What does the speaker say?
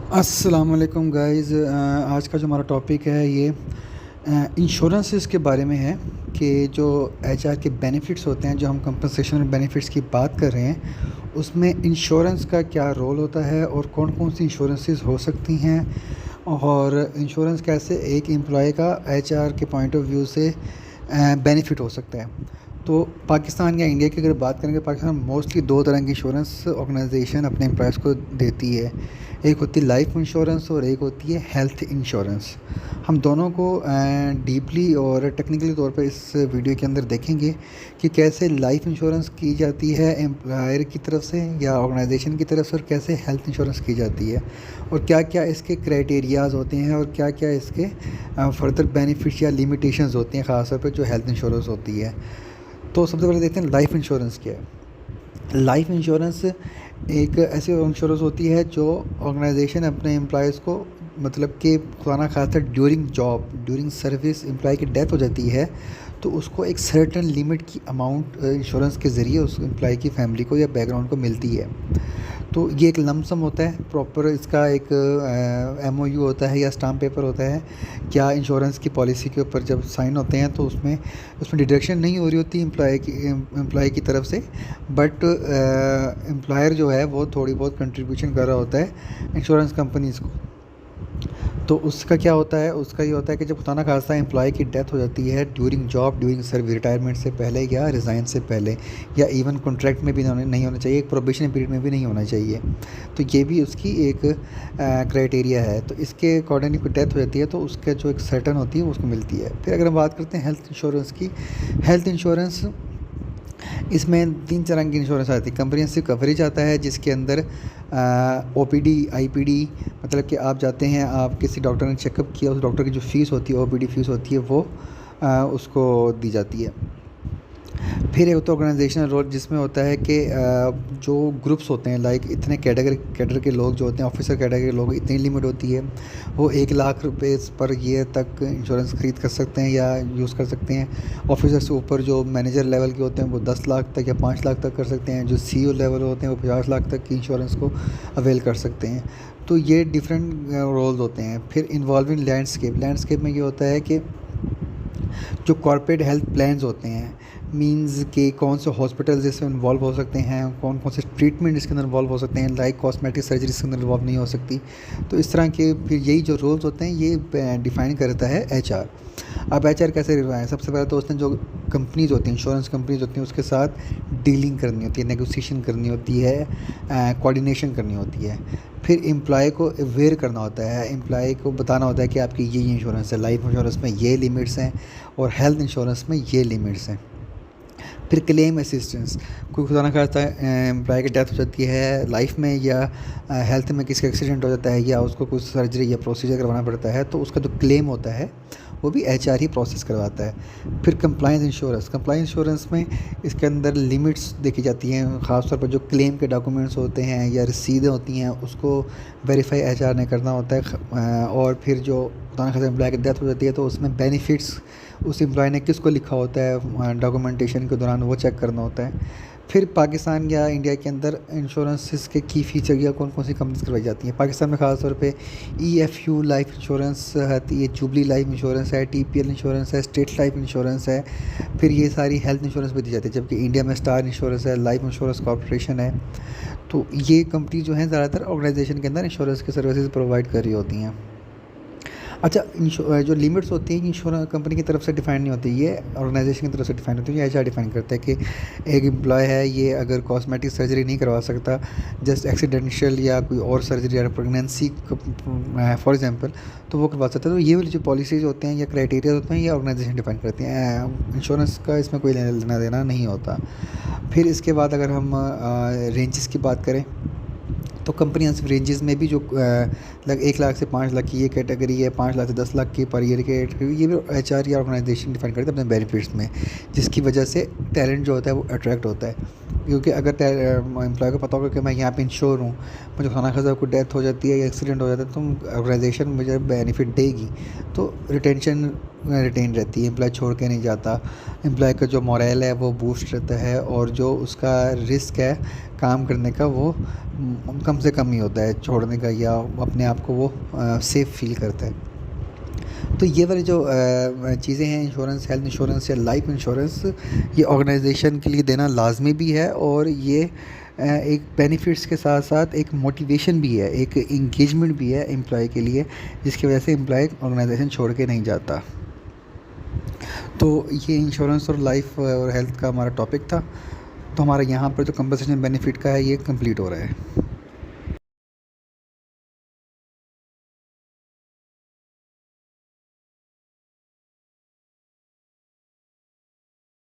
अस्सलाम वालेकुम गाइज़। आज का जो हमारा टॉपिक है ये इंश्योरेंसेस के बारे में है कि जो एचआर के बेनिफिट्स होते हैं, जो हम कंपनसेशन बेनिफिट्स की बात कर रहे हैं, उसमें इंश्योरेंस का क्या रोल होता है और कौन कौन सी इंश्योरेंसेस हो सकती हैं और इंश्योरेंस कैसे एक एम्प्लॉय का एचआर के पॉइंट ऑफ व्यू से बेनिफिट हो सकता है। तो पाकिस्तान या इंडिया की अगर बात करेंगे, पाकिस्तान मोस्टली दो तरह की इंश्योरेंस ऑर्गेनाइजेशन अपने एम्प्लॉयज़ को देती है। एक होती है लाइफ इंश्योरेंस और एक होती है हेल्थ इंश्योरेंस। हम दोनों को डीपली और टेक्निकली तौर पर इस वीडियो के अंदर देखेंगे कि कैसे लाइफ इंश्योरेंस की जाती है एम्प्लॉयर की तरफ से या ऑर्गेनाइजेशन की तरफ से, और कैसे हेल्थ इंश्योरेंस की जाती है, और क्या क्या इसके क्राइटेरियाज़ होते हैं और क्या क्या इसके फर्दर बेनिफिट्स या लिमिटेशंस होती हैं, ख़ासतौर पर जो हेल्थ इंश्योरेंस होती है। तो सबसे पहले देखते हैं लाइफ इंश्योरेंस क्या है। लाइफ इंश्योरेंस एक ऐसी इंश्योरेंस होती है जो ऑर्गेनाइजेशन अपने एम्प्लॉयज़ को, मतलब कि खुदा ना खास्ता during job, during service employ की डेथ हो जाती है तो उसको एक सर्टेन लिमिट की अमाउंट इंश्योरेंस के ज़रिए उस एम्प्लॉय की फैमिली को या बैकग्राउंड को मिलती है। तो ये एक लमसम होता है, प्रॉपर इसका एक एमओयू होता है या स्टाम्प पेपर होता है। क्या इंश्योरेंस की पॉलिसी के ऊपर जब साइन होते हैं तो उसमें उसमें डिडक्शन नहीं हो रही होती एम्प्लॉय की तरफ से, बट एम्प्लॉयर जो है वो थोड़ी बहुत कंट्रीब्यूशन कर रहा होता है इंश्योरेंस कंपनीज़ को। तो उसका क्या होता है, उसका ये होता है कि जब खुदा ना खास्ता एम्प्लॉय की डेथ हो जाती है during job, during service, retirement से पहले या रिज़ाइन से पहले, या इवन कॉन्ट्रैक्ट में भी नहीं होना चाहिए, एक प्रोबेशन पीरियड में भी नहीं होना चाहिए, तो ये भी उसकी एक क्राइटेरिया है। तो इसके अकॉर्डिंग कोई डेथ हो जाती है तो उसका जो एक सर्टन होती है उसको मिलती है। फिर अगर हम बात करते हैं हेल्थ इंश्योरेंस की, हेल्थ इंश्योरेंस इसमें 3 तरह की इंश्योरेंस आती है। कम्प्रिहेंसिव कवरेज आता है जिसके अंदर ओपीडी, आईपीडी, मतलब कि आप जाते हैं, आप किसी डॉक्टर ने चेकअप किया, उस डॉक्टर की जो फ़ीस होती है, ओपीडी फ़ीस होती है, वो उसको दी जाती है। फिर एक होता है ऑर्गेनाइजेशनल रोल, जिसमें होता है कि जो ग्रुप्स होते हैं, लाइक इतने कैडर के लोग जो होते हैं, ऑफिसर कैडर के लोग, इतनी लिमिट होती है, वो 1 लाख रुपए पर ईयर तक इंश्योरेंस ख़रीद कर सकते हैं या यूज़ कर सकते हैं। ऑफिसर से ऊपर जो मैनेजर लेवल के होते हैं वो 10 लाख तक या 5 लाख तक कर सकते हैं। जो सीईओ लेवल होते हैं वो 50 लाख तक की इंश्योरेंस को अवेल कर सकते हैं। तो ये डिफरेंट रोल्स होते हैं। फिर इन्वॉल्विंग लैंडस्केप में ये होता है कि जो कॉर्पोरेट हेल्थ प्लान्स होते हैं, मींस के कौन से हॉस्पिटल्स इसमें इन्वॉल्व हो सकते हैं, कौन कौन से ट्रीटमेंट इसके अंदर इन्वॉल्व हो सकते हैं, लाइक कॉस्मेटिक सर्जरी इसके अंदर इन्वॉल्व नहीं हो सकती। तो इस तरह के फिर यही जो रोल्स होते हैं ये डिफ़ाइन करता है एचआर। अब एचआर कैसे है, सबसे पहले तो उसने जो कंपनीज़ होती हैं, इंश्योरेंस कंपनीज़ होती हैं, उसके साथ डीलिंग करनी होती है, नेगोशिएशन करनी होती है, कोऑर्डिनेशन करनी होती है। फिर एम्प्लॉय को अवेयर करना होता है, एम्प्लॉय को बताना होता है कि आपकी ये इंश्योरेंस है, लाइफ इंश्योरेंस में ये लिमिट्स हैं और हेल्थ इंश्योरेंस में ये लिमिट्स हैं। फिर क्लेम असिस्टेंस, कोई खुदा ना खास्ता एम्प्लॉय की डेथ हो जाती है लाइफ में या हेल्थ में, किसी का एक्सीडेंट हो जाता है या उसको कुछ सर्जरी या प्रोसीजर करवाना पड़ता है, तो उसका जो क्लेम होता है वो भी एचआर ही प्रोसेस करवाता है। फिर कंप्लायंस इंश्योरेंस में इसके अंदर लिमिट्स देखी जाती हैं, ख़ासतौर पर जो क्लेम के डॉक्यूमेंट्स होते हैं या रसीदें होती हैं उसको वेरीफाई एचआर ने करना होता है। और फिर जो खुदा ना खास्ता एम्प्लॉय की डेथ हो जाती है तो उसमें बेनिफिट्स उस एम्प्लॉय ने किसको लिखा होता है डॉक्यूमेंटेशन के दौरान, वो चेक करना होता है। फिर पाकिस्तान या इंडिया के अंदर इंश्योरेंसेस के की फ़ीचर या कौन कौन सी कंपनीज करवाई जाती हैं। पाकिस्तान में ख़ास तौर पे ईएफयू लाइफ इंश्योरेंस आती है, जुबली लाइफ इंश्योरेंस है, टीपीएल इंश्योरेंस है, स्टेट लाइफ इंश्योरेंस है। फिर ये सारी हेल्थ इंश्योरेंस भी दी जाती है, जबकि इंडिया में स्टार इंश्योरेंस है, लाइफ इंश्योरेंस कॉर्पोरेशन है। तो ये कंपनी जो हैं ज़्यादातर ऑर्गेनाइजेशन के अंदर इंश्योरेंस की सर्विसेज प्रोवाइड कर रही होती हैं। अच्छा, जो लिमिट्स होती हैं इंश्योरेंस कंपनी की तरफ से डिफाइन नहीं होती, ये ऑर्गेनाइजेशन की तरफ से डिफाइन होती है। ये एचआर डिफाइन करता है कि एक एम्प्लॉय है, ये अगर कॉस्मेटिक सर्जरी नहीं करवा सकता, जस्ट एक्सीडेंशियल या कोई और सर्जरी या प्रेगनेंसी फॉर एग्जांपल, तो वो करवा सकता है। तो ये वाली जो पॉलिसीज़ होते हैं या क्राइटेरिया होते हैं ये ऑर्गेनाइजेशन डिफाइन करती हैं, इंश्योरेंस का इसमें कोई लेना देना नहीं होता। फिर इसके बाद अगर हम रेंजेस की बात करें तो कंप्रिहेंसिव रेंजेस में भी जो लग 1 लाख से 5 लाख की ये कैटेगरी है, 5 लाख से 10 लाख की पर ईयर के, ये भी एचआर या ऑर्गेनाइजेशन डिफाइन करते हैं अपने बेनिफिट्स में, जिसकी वजह से टैलेंट जो होता है वो अट्रैक्ट होता है। क्योंकि अगर एम्प्लॉय को पता होगा कि मैं यहाँ पे इंश्योर हूँ, मुझे खाना खासा कोई डेथ हो जाती है या एक्सीडेंट हो जाता है तो ऑर्गेनाइजेशन मुझे बेनिफिट देगी, तो रिटेंशन रिटेन रहती है, एम्प्लॉय छोड़ के नहीं जाता, एम्प्लॉय का जो मोरल है वो बूस्ट रहता है और जो उसका रिस्क है काम करने का वो कम से कम ही होता है छोड़ने का, या अपने आप को वो सेफ़ फील करता है। तो ये वाली जो चीज़ें हैं, इंश्योरेंस, हेल्थ इंश्योरेंस या लाइफ इंश्योरेंस, ये ऑर्गेनाइजेशन के लिए देना लाजमी भी है और ये एक बेनिफिट्स के साथ साथ एक मोटिवेशन भी है, एक इंगेजमेंट भी है एम्प्लॉय के लिए, जिसकी वजह से एम्प्लॉय ऑर्गेनाइजेशन छोड़ के नहीं जाता। तो ये इंश्योरेंस और लाइफ और हेल्थ का हमारा टॉपिक था। तो हमारा यहाँ पर जो कंपनसेशन बेनिफिट का है ये कंप्लीट हो रहा है।